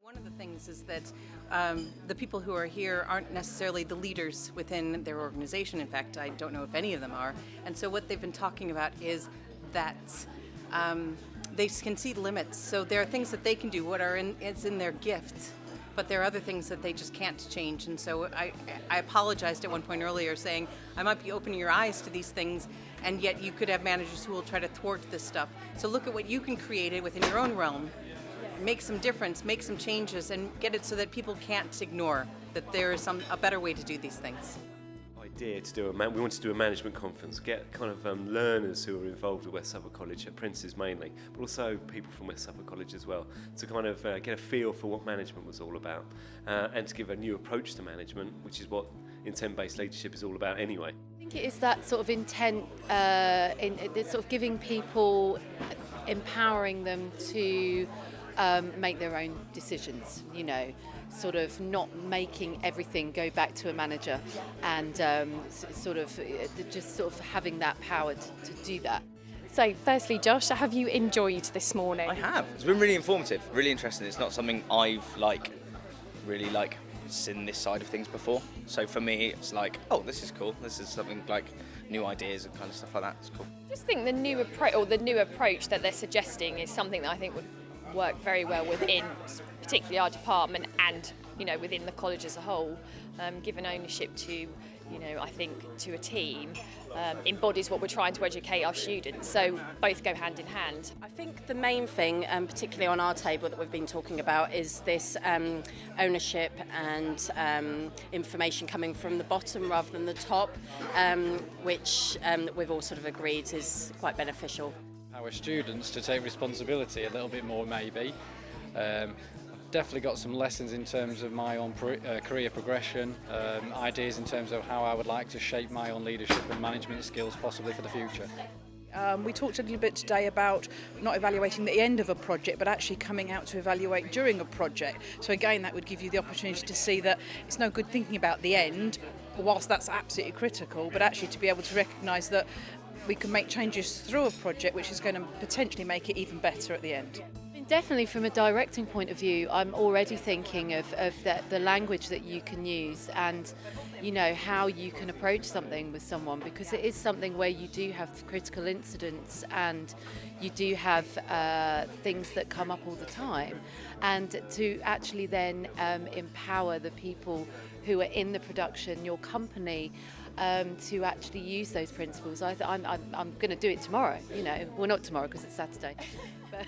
One of the things is that the people who are here aren't necessarily the leaders within their organization. In fact, I don't know if any of them are. And so what they've been talking about is that they can see limits. So there are things that they can do, it's in their gift, but there are other things that they just can't change. And so I apologized at one point earlier saying, I might be opening your eyes to these things, and yet you could have managers who will try to thwart this stuff. So look at what you can create within your own realm. Make some difference, make some changes, and get it so that people can't ignore that there is a better way to do these things. Idea to do we wanted to do a management conference, get kind of learners who are involved with West Suffolk College, apprentices mainly, but also people from West Suffolk College as well, to kind of get a feel for what management was all about, and to give a new approach to management, which is what intent-based leadership is all about anyway. I think it is that sort of intent, in sort of giving people, empowering them to make their own decisions, sort of not making everything go back to a manager, and just sort of having that power to do that. So firstly, Josh, have you enjoyed this morning? I have. It's been really informative, really interesting. It's not something I've really seen this side of things before. So for me, it's like, oh, this is cool. This is something like new ideas and kind of stuff like that. It's cool. I just think the new approach that they're suggesting is something that I think would work very well within particularly our department and within the college as a whole. Given ownership to I think to a team embodies what we're trying to educate our students, so both go hand in hand. I think the main thing, particularly on our table that we've been talking about, is this ownership and information coming from the bottom rather than the top, which we've all sort of agreed is quite beneficial. Our students to take responsibility a little bit more, maybe. Definitely got some lessons in terms of my own career progression, ideas in terms of how I would like to shape my own leadership and management skills possibly for the future. We talked a little bit today about not evaluating the end of a project, but actually coming out to evaluate during a project. So again, that would give you the opportunity to see that it's no good thinking about the end, whilst that's absolutely critical, but actually to be able to recognise that we can make changes through a project which is going to potentially make it even better at the end. Definitely from a directing point of view, I'm already thinking of the language that you can use and how you can approach something with someone, because it is something where you do have critical incidents and you do have things that come up all the time, and to actually then empower the people who are in the production, your company, to actually use those principles. I'm going to do it tomorrow, well, not tomorrow because it's Saturday. But